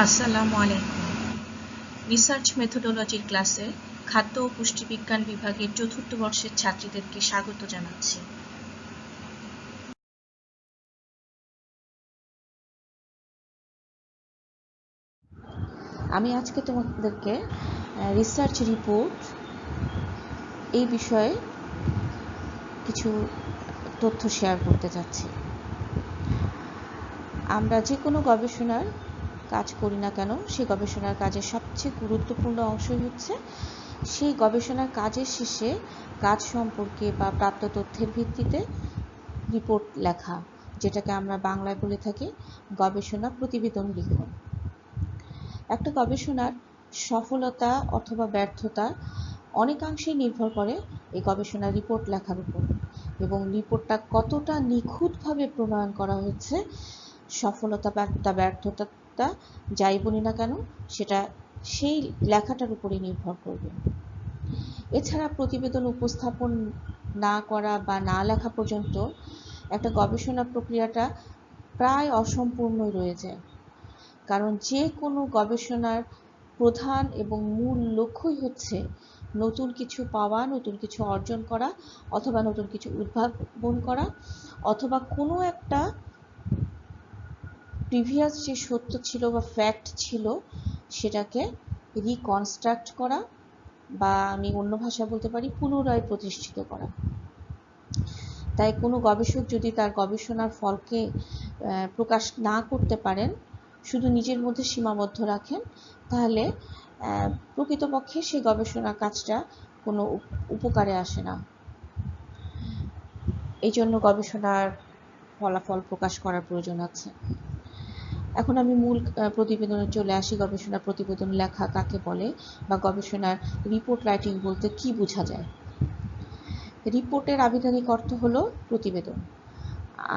আসসালামু আলাইকুম। রিসার্চ মেথোডোলজির ক্লাসে খাদ্য ও পুষ্টিবিজ্ঞান বিভাগের চতুর্থ বর্ষের ছাত্রীদেরকে স্বাগত জানাচ্ছি। আমি আজকে তোমাদেরকে রিসার্চ রিপোর্ট এই বিষয়ে কিছু তথ্য শেয়ার করতে যাচ্ছি। আমরা যে কোনো গবেষণার কাজ করি না কেন, সেই গবেষণার কাজের সবচেয়ে গুরুত্বপূর্ণ অংশই হচ্ছে সেই গবেষণার কাজের শেষে কাজ সম্পর্কে বা প্রাপ্ত তথ্যের ভিত্তিতে রিপোর্ট লেখা, যেটাকে আমরা বাংলায় বলে থাকি গবেষণা প্রতিবেদন লিখন। একটা গবেষণার সফলতা অথবা ব্যর্থতা অনেকাংশেই নির্ভর করে এই গবেষণার রিপোর্ট লেখার উপর, এবং রিপোর্টটা কতটা নিখুঁতভাবে প্রণয়ন করা হচ্ছে, সফলতা বা ব্যর্থতা যাই বলি না কেন সেটা সেই লেখাটার উপরে নির্ভর করবে। এছাড়া প্রতিবেদন উপস্থাপন না করা বা না লেখা পর্যন্ত একটা গবেষণা প্রক্রিয়াটা প্রায় অসম্পূর্ণই রয়ে যায়, কারণ যে কোনো গবেষণার প্রধান এবং মূল লক্ষ্যই হচ্ছে নতুন কিছু পাওয়া, নতুন কিছু অর্জন করা, অথবা নতুন কিছু উদ্ভাবন করা, অথবা কোনো একটা প্রিভিয়াস যে সত্য ছিল বা ফ্যাক্ট ছিল সেটাকে রিকনস্ট্রাক্ট করা, বা আমি অন্য ভাষা বলতে পারি পুনরায় প্রতিষ্ঠিত করা। তাই কোনো গবেষক যদি তার গবেষণার ফলকে প্রকাশ না করতে পারেন, শুধু নিজের মধ্যে সীমাবদ্ধ রাখেন, তাহলে প্রকৃতপক্ষে সেই গবেষণার কাজটা কোনো উপকারে আসে না। এই জন্য গবেষণার ফলাফল প্রকাশ করার প্রয়োজন আছে। এখন আমি মূল প্রতিবেদনে চলে আসি। গবেষণা প্রতিবেদন লেখা কাকে বলে, বা গবেষণার রিপোর্ট রাইটিং বলতে কি বোঝা যায়। রিপোর্টের আবিধানিক অর্থ হলো প্রতিবেদন,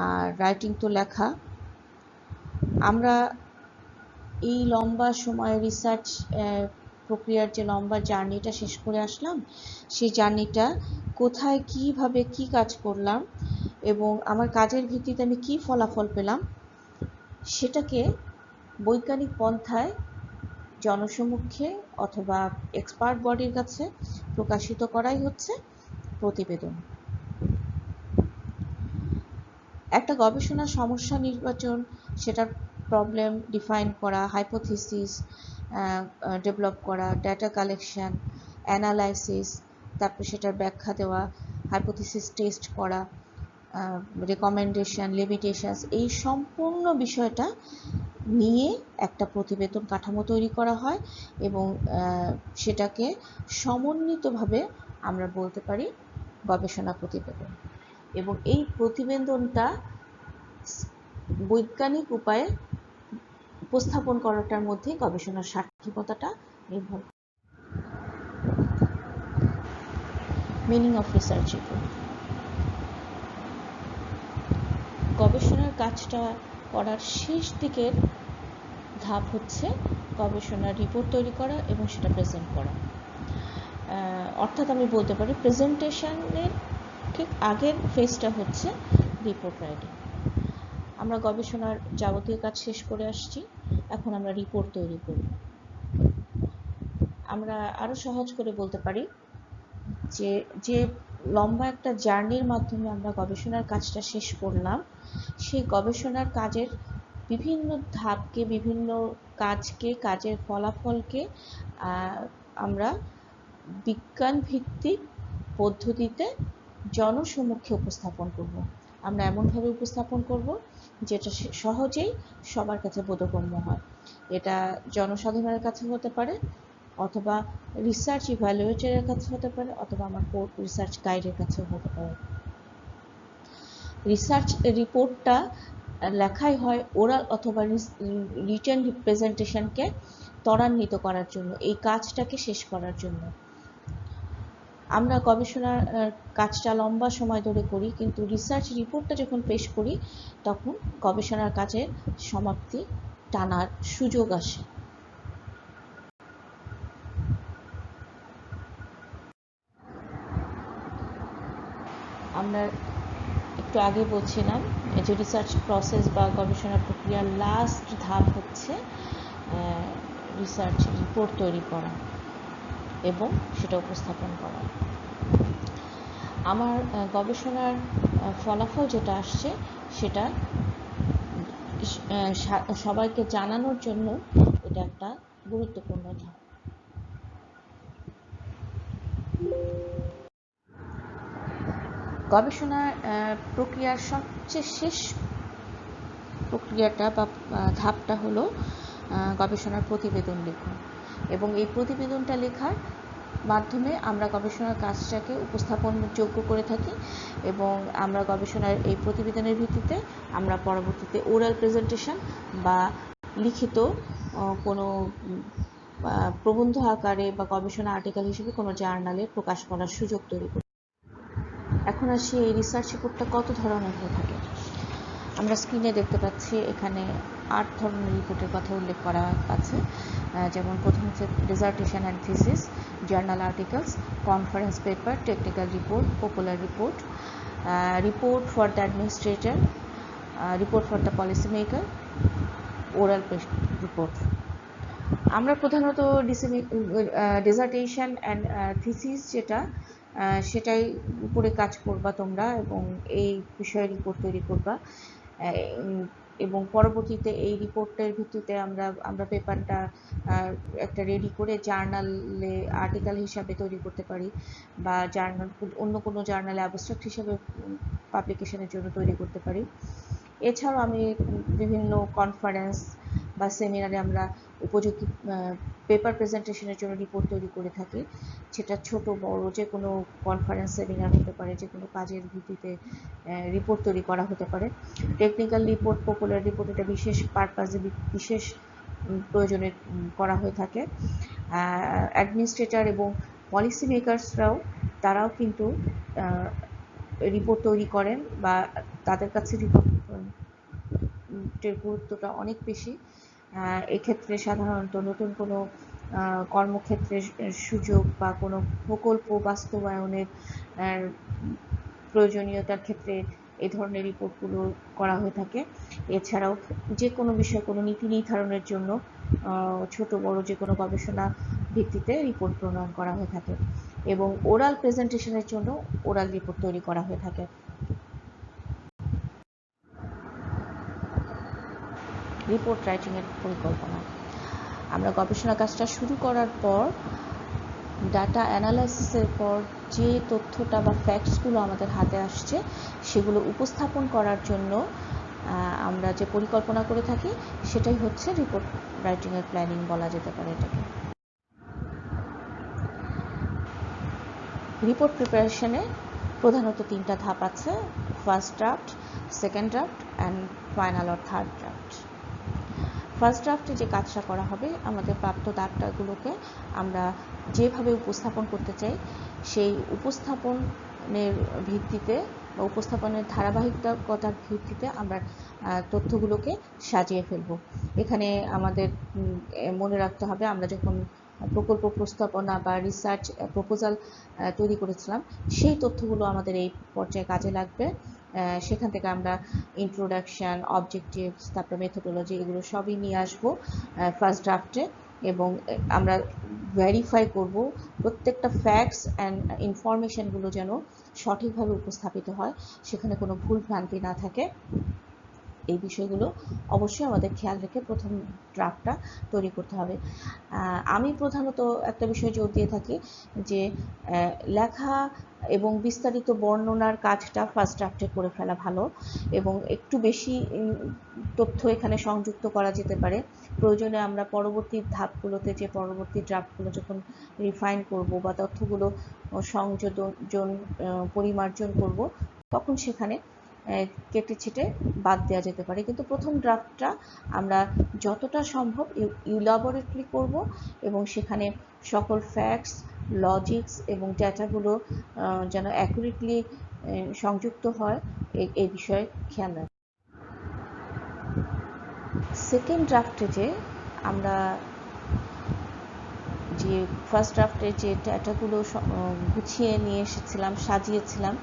আর রাইটিং তো লেখা। আমরা এই লম্বা সময় রিসার্চ প্রক্রিয়ার যে লম্বা জার্নিটা শেষ করে আসলাম, সেই জার্নিটা কোথায় কিভাবে কি কাজ করলাম এবং আমার কাজের ভিত্তিতে আমি কি ফলাফল পেলাম, সেটাকে বৈজ্ঞানিক পন্থায় জনসমক্ষে অথবা এক্সপার্ট বডির কাছে প্রকাশিত করাই হচ্ছে প্রতিবেদন। একটা গবেষণা সমস্যা নির্বাচন, সেটার প্রবলেম ডিফাইন করা, হাইপোথিসিস ডেভেলপ করা, ডেটা কালেকশন, অ্যানালাইসিস, তারপর সেটার ব্যাখ্যা দেওয়া, হাইপোথিসিস টেস্ট করা, রেকমেন্ডেশন, লিমিটেশনস, এই সম্পূর্ণ বিষয়টা নিয়ে একটা প্রতিবেদন কাঠামো তৈরি করা হয়, এবং সেটাকে সমন্বিতভাবে আমরা বলতে পারি গবেষণা প্রতিবেদন। এবং এই প্রতিবেদনটা বৈজ্ঞানিক উপায়ে উপস্থাপন করাটার মধ্যে গবেষণার সার্থকতাটা নির্ভর করে। Meaning of research report. গবেষণার কাজটা করার শেষ দিকের ধাপ হচ্ছে গবেষণার রিপোর্ট তৈরি করা এবং সেটা প্রেজেন্ট করা। অর্থাৎ আমি বলতে পারি প্রেজেন্টেশনের ঠিক আগের ফেজটা হচ্ছে রিপোর্ট রাইটিং। আমরা গবেষণার যাবতীয় কাজ শেষ করে আসছি, এখন আমরা রিপোর্ট তৈরি করব। আমরা আরও সহজ করে বলতে পারি যে লম্বা একটা জার্নির মাধ্যমে আমরা গবেষণার কাজটা শেষ করলাম, সেই গবেষণার কাজের বিভিন্ন ধাপকে, বিভিন্ন কাজকে, কাজের ফলাফলকে আমরা বিজ্ঞান ভিত্তিক পদ্ধতিতে জনসমক্ষে উপস্থাপন করব। আমরা এমনভাবে উপস্থাপন করব যেটা সহজেই সবার কাছে বোধগম্য হয়। এটা জনসাধারণের কাছে হতে পারে, অথবা রিসার্চ ইভ্যালুয়েটরের কাছে হতে পারে, অথবা আমার রিসার্চ গাইডের কাছেও হতে পারে। রিসার্চ রিপোর্টটা লেখাই হয় ওরাল অথবা রিটেন প্রেজেন্টেশনকে ত্বরান্বিত করার জন্য, এই কাজটাকে শেষ করার জন্য। আমরা গবেষণার কাজটা লম্বা সময় ধরে করি, কিন্তু রিসার্চ রিপোর্টটা যখন পেশ করি তখন গবেষণার কাজের সমাপ্তি টানার সুযোগ আসে। আমরা একটু আগে বলছিলাম যে রিসার্চ প্রসেস বা গবেষণা প্রক্রিয়ার লাস্ট ধাপ হচ্ছে রিসার্চ রিপোর্ট তৈরি করা এবং সেটা উপস্থাপন করা। আমার গবেষণার ফলাফল যেটা আসছে সেটা সবাইকে জানানোর জন্য এটা একটা গুরুত্বপূর্ণ ধাপ। গবেষণার প্রক্রিয়ার সবচেয়ে শেষ প্রক্রিয়াটা বা ধাপটা হলো গবেষণার প্রতিবেদন লেখা, এবং এই প্রতিবেদনটা লেখার মাধ্যমে আমরা গবেষণার কাজটাকে উপস্থাপনযোগ্য করে থাকি, এবং আমরা গবেষণার এই প্রতিবেদনের ভিত্তিতে আমরা পরবর্তীতে ওরাল প্রেজেন্টেশন বা লিখিত কোনো প্রবন্ধ আকারে বা গবেষণা আর্টিকেল হিসেবে কোনো জার্নালে প্রকাশ করার সুযোগ তৈরি করি। এখন আসি এই রিসার্চ রিপোর্টটা কত ধরনের হয়ে থাকে। আমরা স্ক্রিনে দেখতে পাচ্ছি এখানে 8 ধরনের রিপোর্টের কথা উল্লেখ করা আছে, যেমন প্রথম হচ্ছে dissertation and thesis, journal articles, conference paper, technical report, popular report, report for the administrator, report for the policy maker, oral report. আমরা প্রধানত ডিসার্টেশন অ্যান্ড থিসিস সেটাই উপরে কাজ করবা তোমরা, এবং এই বিষয়ে রিপোর্ট তৈরি করবা, এবং পরবর্তীতে এই রিপোর্টের ভিত্তিতে আমরা পেপারটা একটা রেডি করে জার্নালে আর্টিকেল হিসাবে তৈরি করতে পারি, বা অন্য কোনো জার্নালে অ্যাবস্ট্রাক্ট হিসাবে পাবলিকেশনের জন্য তৈরি করতে পারি। এছাড়াও আমি বিভিন্ন কনফারেন্স বা সেমিনারে আমরা উপযোগী পেপার প্রেজেন্টেশনের জন্য রিপোর্ট তৈরি করে থাকি। সেটা ছোট বড় যে কোনো কনফারেন্স সেমিনার হতে পারে, যে কোনো কাজের ভিত্তিতে রিপোর্ট তৈরি করা হতে পারে। টেকনিক্যাল রিপোর্ট, পপুলার রিপোর্ট এটা বিশেষ পারপাসে বিশেষ প্রয়োজনে করা হয়ে থাকে। অ্যাডমিনিস্ট্রেটর এবং পলিসি মেকার্সরাও তারাও কিন্তু রিপোর্ট তৈরি করেন, বা তাদের কাছে রিপোর্টের গুরুত্বটা অনেক বেশি। এক্ষেত্রে সাধারণত নতুন কোনো কর্মক্ষেত্রে সুযোগ বা কোনো প্রকল্প বাস্তবায়নের প্রয়োজনীয়তার ক্ষেত্রে এই ধরনের রিপোর্টগুলো করা হয়ে থাকে। এছাড়াও যে কোনো বিষয়ে কোনো নীতি নির্ধারণের জন্য ছোট বড় যে কোনো গবেষণা ভিত্তিতে রিপোর্ট প্রণয়ন করা হয়ে থাকে, এবং ওরাল প্রেজেন্টেশনের জন্য ওরাল রিপোর্ট তৈরি করা হয়ে থাকে। রিপোর্ট রাইটিংয়ের পরিকল্পনা। আমরা গবেষণা কাজটা শুরু করার পর ডাটা অ্যানালাইসিসের পর যে তথ্যটা বা ফ্যাক্টসগুলো আমাদের হাতে আসছে সেগুলো উপস্থাপন করার জন্য আমরা যে পরিকল্পনা করে থাকি সেটাই হচ্ছে রিপোর্ট রাইটিংয়ের প্ল্যানিং বলা যেতে পারে এটাকে। রিপোর্ট প্রিপারেশনে প্রধানত 3টা ধাপ আছে: first draft, second draft and final or third draft. First ড্রাফটে যে কাজটা করা হবে, আমাদের প্রাপ্ত ডাটাগুলোকে আমরা যেভাবে উপস্থাপন করতে চাই সেই উপস্থাপনের ভিত্তিতে বা উপস্থাপনের ধারাবাহিকতার ভিত্তিতে আমরা তথ্যগুলোকে সাজিয়ে ফেলব। এখানে আমাদের মনে রাখতে হবে, আমরা যখন প্রকল্প প্রস্তাবনা বা রিসার্চ প্রপোজাল তৈরি করেছিলাম সেই তথ্যগুলো আমাদের এই পর্যায়ে কাজে লাগবে। সেখান থেকে আমরা ইন্ট্রোডাকশান, অবজেক্টিভস, তারপর মেথোডোলজি, এগুলো সবই নিয়ে আসবো ফার্স্ট ড্রাফটে, এবং আমরা ভেরিফাই করব প্রত্যেকটা ফ্যাক্টস অ্যান্ড ইনফরমেশনগুলো যেন সঠিকভাবে উপস্থাপিত হয়, সেখানে কোনো ভুল ভ্রান্তি না থাকে। এই বিষয়গুলো অবশ্যই আমাদের খেয়াল রেখে প্রথম ড্রাফটটা তৈরি করতে হবে। আমি প্রধানত একটা বিষয় জোর দিয়ে থাকি যে লেখা এবং বিস্তারিত বর্ণনার কাজটা ফার্স্ট ড্রাফটে করে ফেলা ভালো, এবং একটু বেশি তথ্য এখানে সংযুক্ত করা যেতে পারে। প্রয়োজনে আমরা পরবর্তী ধাপগুলোতে যে পরবর্তী ড্রাফটগুলো যখন রিফাইন করব বা তথ্যগুলো সংযোজন পরিমার্জন করব, তখন সেখানে কেটে ছেটে বাদ দেওয়া যেতে পারে, কিন্তু প্রথম ড্রাফটটা আমরা যতটা সম্ভব ইলাবোরেটলি করব, এবং সেখানে সকল ফ্যাক্টস, লজিক্স এবং ডেটাগুলো যেন অ্যাকুরেটলি সংযুক্ত হয় এই বিষয়ে খেয়াল রাখব। সেকেন্ড ড্রাফটে যে আমরা যে ফার্স্ট ড্রাফটে যে ডেটাগুলো গুছিয়ে নিয়ে এসেছিলাম, সাজিয়েছিলাম,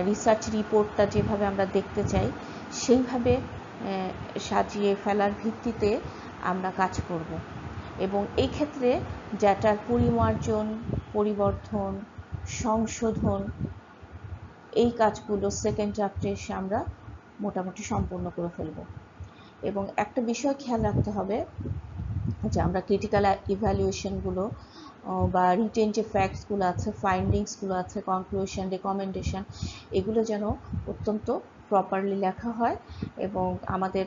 রিসার্চ রিপোর্টটা যেভাবে আমরা দেখতে চাই সেইভাবে সাজিয়ে ফেলার ভিত্তিতে আমরা কাজ করব এবং এই ক্ষেত্রে ডেটার পরিমার্জন, পরিবর্ধন, সংশোধন এই কাজগুলো সেকেন্ড ড্রাফটে এসে আমরা মোটামুটি সম্পূর্ণ করে ফেলব। এবং একটা বিষয় খেয়াল রাখতে হবে যে আমরা ক্রিটিক্যাল ইভ্যালুয়েশনগুলো বা রিটেন যে ফ্যাক্টসগুলো আছে, ফাইন্ডিংসগুলো আছে, কনক্লুশন, রেকমেন্ডেশন, এগুলো যেন অত্যন্ত প্রপারলি লেখা হয় এবং আমাদের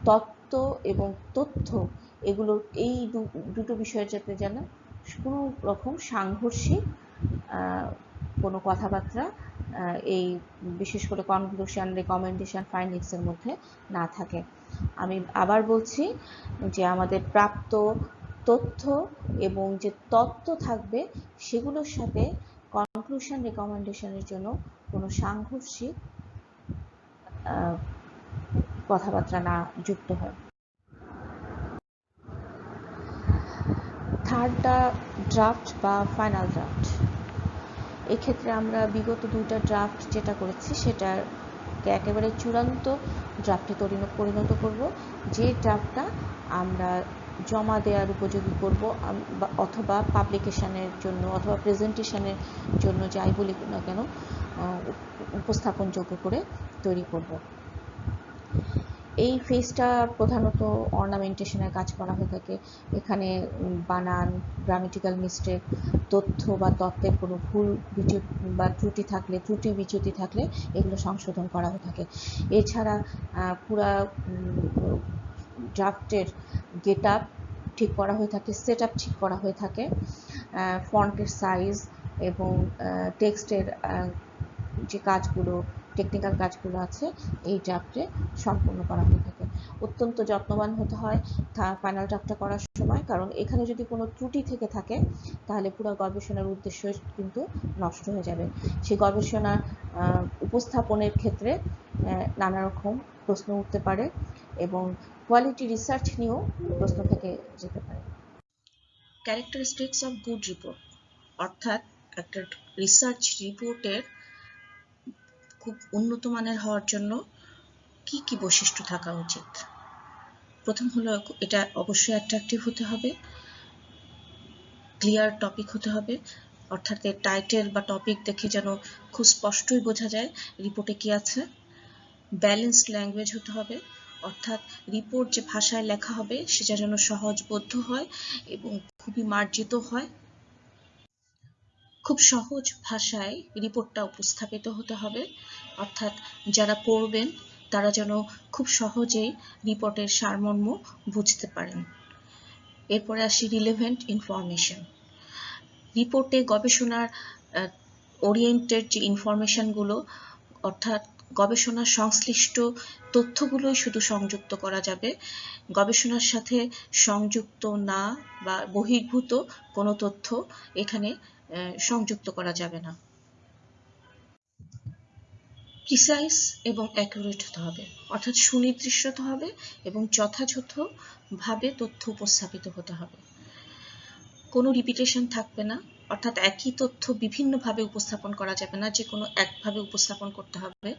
তত্ত্ব এবং তথ্য এগুলোর এই দুটো বিষয়ের যাতে যেন কোনো রকম সাংঘর্ষিক কোনো কথাবার্তা এই বিশেষ করে কনক্লুশন, রেকমেন্ডেশন, ফাইন্ডিংসের মধ্যে না থাকে। আমি আবার বলছি যে আমাদের প্রাপ্ত তথ্য এবং যে তত্ত্ব থাকবে সেগুলোর সাথে কনক্লুশন, রেকমেন্ডেশনের জন্য কোনো সাংঘর্ষিক কথাবার্তা না যুক্ত হয়। থার্ডটা ড্রাফট বা ফাইনাল ড্রাফট। এক্ষেত্রে আমরা বিগত 2টা ড্রাফট যেটা করেছি সেটাকে একেবারে চূড়ান্ত ড্রাফটে পরিণত করব, যে ড্রাফটটা আমরা জমা দেওয়ার উপযোগী করব অথবা পাবলিকেশনের জন্য অথবা প্রেজেন্টেশনের জন্য যাই বলি না কেন উপস্থাপনযোগ্য করে তৈরি করব। এই ফেজটা প্রধানত অর্নামেন্টেশনের কাজ করা হয়ে থাকে। এখানে বানান, গ্রামেটিক্যাল মিস্টেক, তথ্য বা তত্ত্বের কোনো ভুল বা ত্রুটি থাকলে, ত্রুটি বিচ্যুতি থাকলে এগুলো সংশোধন করা হয়ে থাকে। এছাড়া পুরা ড্রাফটের গেট আপ ঠিক করা হয়ে থাকে, সেট আপ ঠিক করা হয়ে থাকে, ফন্টের সাইজ এবং টেক্সটের যে কাজগুলো, টেকনিক্যাল কাজগুলো আছে এই ড্রাফটে সম্পূর্ণ করা হয়ে থাকে। অত্যন্ত যত্নবান হতে হয় ফাইনাল ড্রাফটটা করার সময়, কারণ এখানে যদি কোনো ত্রুটি থেকে থাকে তাহলে পুরো গবেষণার উদ্দেশ্য কিন্তু নষ্ট হয়ে যাবে। সেই গবেষণা উপস্থাপনের ক্ষেত্রে নানা রকম প্রশ্ন উঠতে পারে এবং কোয়ালিটি রিসার্চ নিয়েও প্রশ্ন থেকে যেতে পারে। ক্যারেক্টারিস্টিক্স অফ গুড রিপোর্ট, অর্থাৎ একটা রিসার্চ রিপোর্টের খুব উন্নত মানের হওয়ার জন্য কি কি বৈশিষ্ট্য থাকা উচিত। প্রথম হলো এটা অবশ্যই অ্যাট্রাকটিভ হতে হবে, ক্লিয়ার টপিক হতে হবে, অর্থাৎ এর টাইটেল বা টপিক দেখে যেন খুব স্পষ্টই বোঝা যায় রিপোর্টে কি আছে। ব্যালেন্সড ল্যাঙ্গুয়েজ হতে হবে, অর্থাৎ রিপোর্ট যে ভাষায় লেখা হবে সেটা যেন সহজবোধ্য হয় এবং খুবই মার্জিত হয়। খুব সহজ ভাষায় রিপোর্টটা উপস্থাপিত হতে হবে, অর্থাৎ যারা পড়বেন তারা যেন খুব সহজেই রিপোর্টের সারমর্ম বুঝতে পারেন। এরপরে আসি রিলেভেন্ট ইনফরমেশন। রিপোর্টে গবেষণার ওরিয়েন্টেড যে ইনফরমেশনগুলো, অর্থাৎ গবেষণার সংশ্লিষ্ট তথ্যগুলোই শুধু সংযুক্ত করা যাবে, গবেষণার সাথে সংযুক্ত না বা বহির্ভূত কোনো তথ্য এখানে সংযুক্ত করা যাবে না। প্রিসাইজ এবং অ্যাকুরেট হতে হবে, অর্থাৎ সুনির্দিষ্ট হতে হবে এবং যথাযথভাবে তথ্য উপস্থাপিত হতে হবে। কোনো রিপিটেশন থাকবে না, অর্থাৎ একই তথ্য বিভিন্নভাবে উপস্থাপন করা যাবে না, যে কোনো একভাবে উপস্থাপন করতে হবে।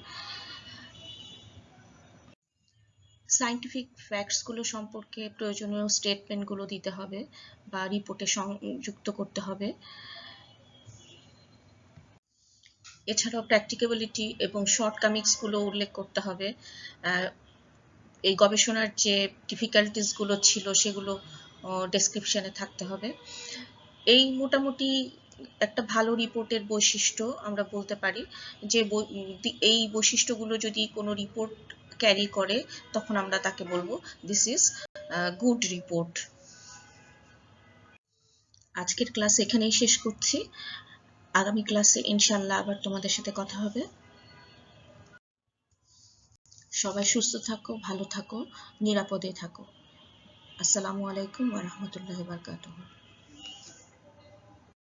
সায়েন্টিফিক ফ্যাক্টসগুলো সম্পর্কে প্রয়োজনীয় স্টেটমেন্টগুলো দিতে হবে বা রিপোর্টে সংযুক্ত করতে হবে। এছাড়াও প্র্যাকটিক্যাবিলিটি এবং শর্টকামিংসগুলো উল্লেখ করতে হবে। এই গবেষণার যে ডিফিকাল্টিসগুলো ছিল সেগুলো ডেসক্রিপশনে থাকতে হবে। এই মোটামুটি একটা ভালো রিপোর্টের বৈশিষ্ট্য আমরা বলতে পারি, যে এই বৈশিষ্ট্যগুলো যদি কোনো রিপোর্ট ক্যারি করে তখন আমরা তাকে বলবো দিস ইজ গুড রিপোর্ট। আজকের ক্লাস এখানেই শেষ করছি। আগামী ক্লাসে ইনশাআল্লাহ আবার তোমাদের সাথে কথা হবে। সবাই সুস্থ থাকো, ভালো থাকো, নিরাপদে থাকো। আসসালামু আলাইকুম ওয়া রাহমাতুল্লাহি ওয়া বারাকাতুহু।